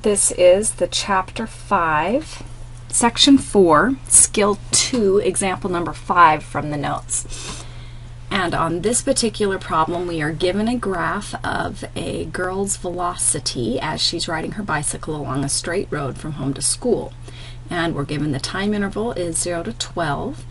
This is the Chapter 5, Section 4, Skill 2, example number 5 from the notes. And on this particular problem, we are given a graph of a girl's velocity as she's riding her bicycle along a straight road from home to school. And we're given the time interval is 0 to 12,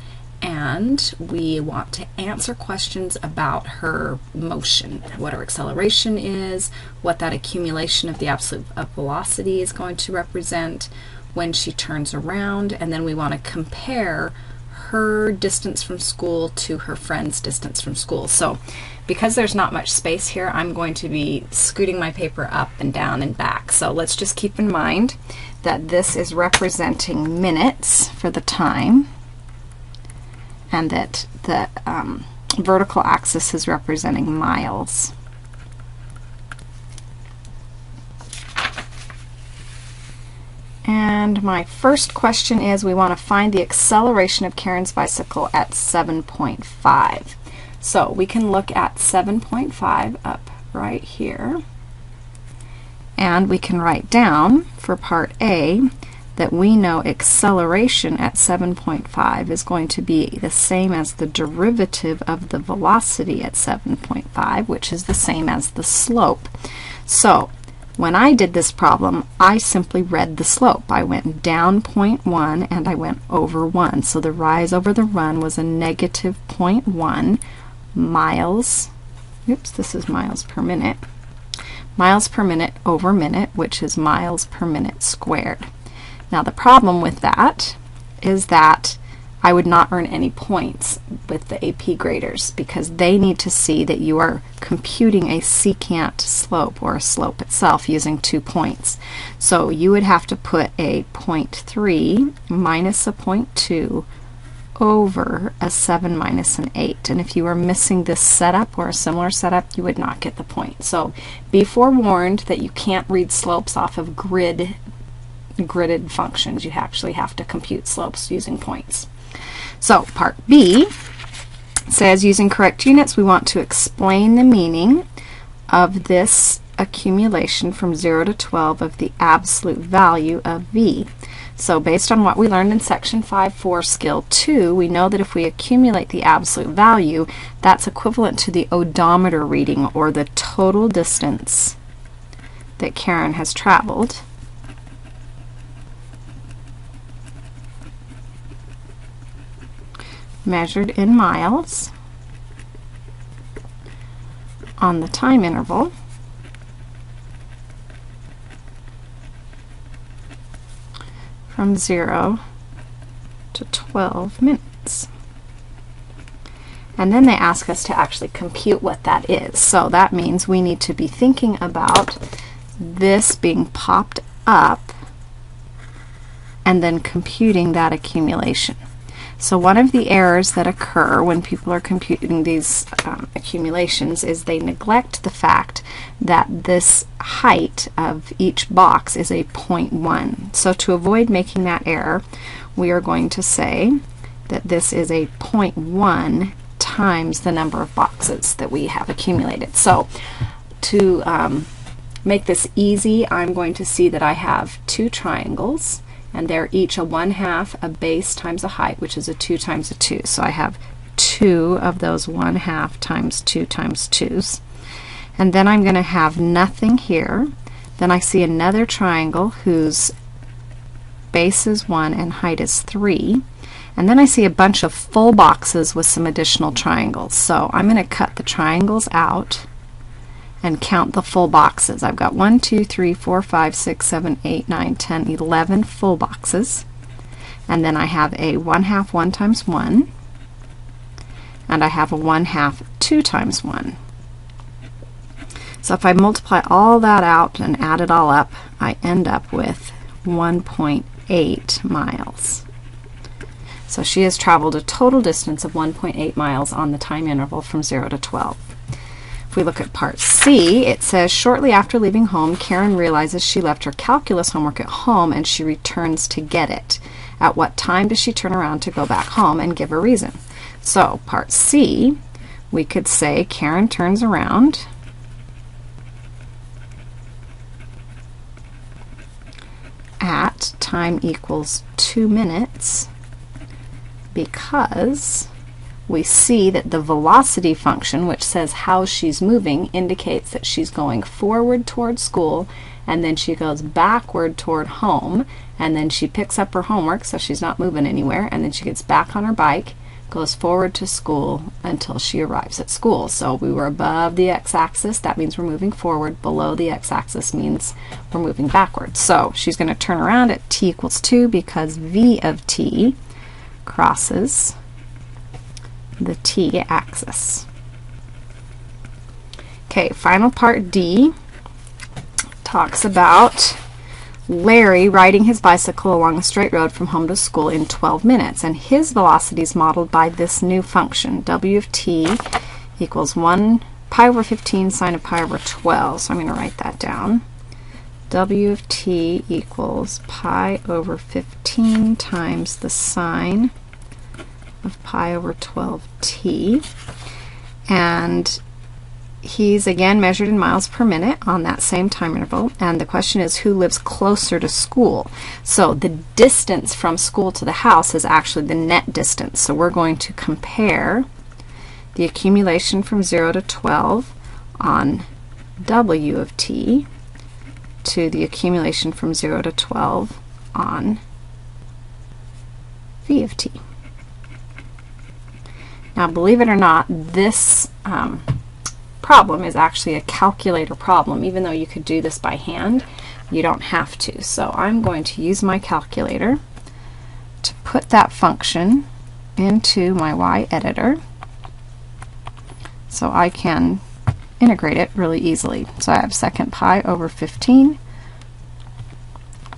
and we want to answer questions about her motion, what her acceleration is, what that accumulation of the absolute velocity is going to represent when she turns around, and then we want to compare her distance from school to her friend's distance from school. So because there's not much space here, I'm going to be scooting my paper up and down and back. So let's just keep in mind that this is representing minutes for the time, and that the vertical axis is representing miles. And my first question is, we want to find the acceleration of Karen's bicycle at 7.5. So we can look at 7.5 up right here, and we can write down for part A that we know acceleration at 7.5 is going to be the same as the derivative of the velocity at 7.5, which is the same as the slope. So when I did this problem, I simply read the slope. I went down 0.1 and I went over 1. So the rise over the run was a negative 0.1 miles. Oops, this is miles per minute. Miles per minute over minute, which is miles per minute squared. Now the problem with that is that I would not earn any points with the AP graders because they need to see that you are computing a secant slope or a slope itself using 2 points. So you would have to put a 0.3 minus a 0.2 over a 7 minus an 8. And if you were missing this setup or a similar setup, you would not get the point. So be forewarned that you can't read slopes off of gridded functions. You actually have to compute slopes using points. So part B says, using correct units, we want to explain the meaning of this accumulation from 0 to 12 of the absolute value of V. So based on what we learned in section 5.4 skill 2, we know that if we accumulate the absolute value, that's equivalent to the odometer reading, or the total distance that Karen has traveled measured in miles on the time interval from 0 to 12 minutes. And then they ask us to actually compute what that is. So that means we need to be thinking about this being popped up and then computing that accumulation. So one of the errors that occur when people are computing these accumulations is they neglect the fact that this height of each box is a 0.1. So to avoid making that error, we are going to say that this is a 0.1 times the number of boxes that we have accumulated. So to make this easy, I'm going to see that I have 2 triangles, and they're each a 1/2 a base times a height, which is a 2 times a 2. So I have 2 of those 1/2 times 2 times 2's. And then I'm going to have nothing here. Then I see another triangle whose base is 1 and height is 3. And then I see a bunch of full boxes with some additional triangles. So I'm going to cut the triangles out and count the full boxes. I've got 1, 2, 3, 4, 5, 6, 7, 8, 9, 10, 11 full boxes. And then I have a 1/2 1 times 1, and I have a 1/2 2 times 1. So if I multiply all that out and add it all up, I end up with 1.8 miles. So she has traveled a total distance of 1.8 miles on the time interval from 0 to 12. If we look at part C, it says, shortly after leaving home, Karen realizes she left her calculus homework at home and she returns to get it. At what time does she turn around to go back home, and give a reason? So part C, we could say Karen turns around time equals 2 minutes because we see that the velocity function, which says how she's moving, indicates that she's going forward toward school, and then she goes backward toward home, and then she picks up her homework, so she's not moving anywhere, and then she gets back on her bike, goes forward to school until she arrives at school. So we were above the x-axis, that means we're moving forward. Below the x-axis means we're moving backwards. So she's going to turn around at t equals 2 because v of t crosses the t-axis. Okay, final part D talks about Larry riding his bicycle along a straight road from home to school in 12 minutes, and his velocity is modeled by this new function, w of t equals 1 pi over 15 sine of pi over 12. So I'm going to write that down. W of t equals pi over 15 times the sine of pi over 12t, and he's again measured in miles per minute on that same time interval, and the question is who lives closer to school. So the distance from school to the house is actually the net distance, so we're going to compare the accumulation from 0 to 12 on w of t to the accumulation from 0 to 12 on v of t. Now, believe it or not, this problem is actually a calculator problem. Even though you could do this by hand, you don't have to. So I'm going to use my calculator to put that function into my y editor so I can integrate it really easily. So I have second pi over 15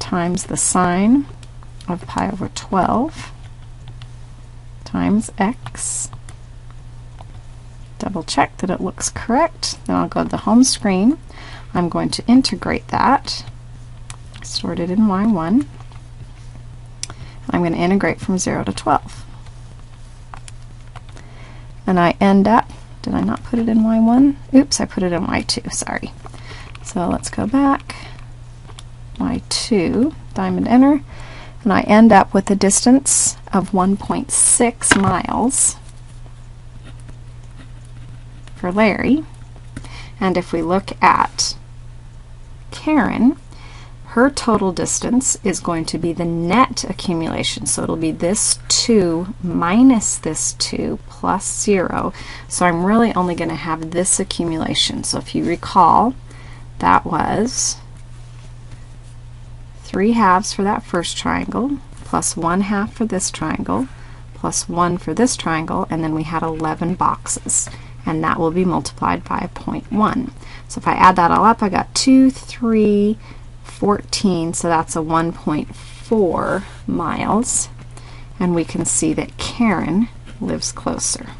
times the sine of pi over 12 times x. Double check that it looks correct. Then I'll go to the home screen. I'm going to integrate that, sort it in y1. I'm going to integrate from 0 to 12. And I end up, did I not put it in y1? Oops, I put it in y2, sorry. So let's go back, y2, diamond enter, and I end up with a distance of 1.6 miles for Larry. And if we look at Karen, her total distance is going to be the net accumulation. So it'll be this 2 minus this 2 plus 0. So I'm really only going to have this accumulation. So if you recall, that was 3/2 for that first triangle, plus 1/2 for this triangle, plus 1 for this triangle, and then we had 11 boxes. And that will be multiplied by 0.1. So if I add that all up, I got 2, 3, 14, so that's a 1.4 miles. And we can see that Karen lives closer.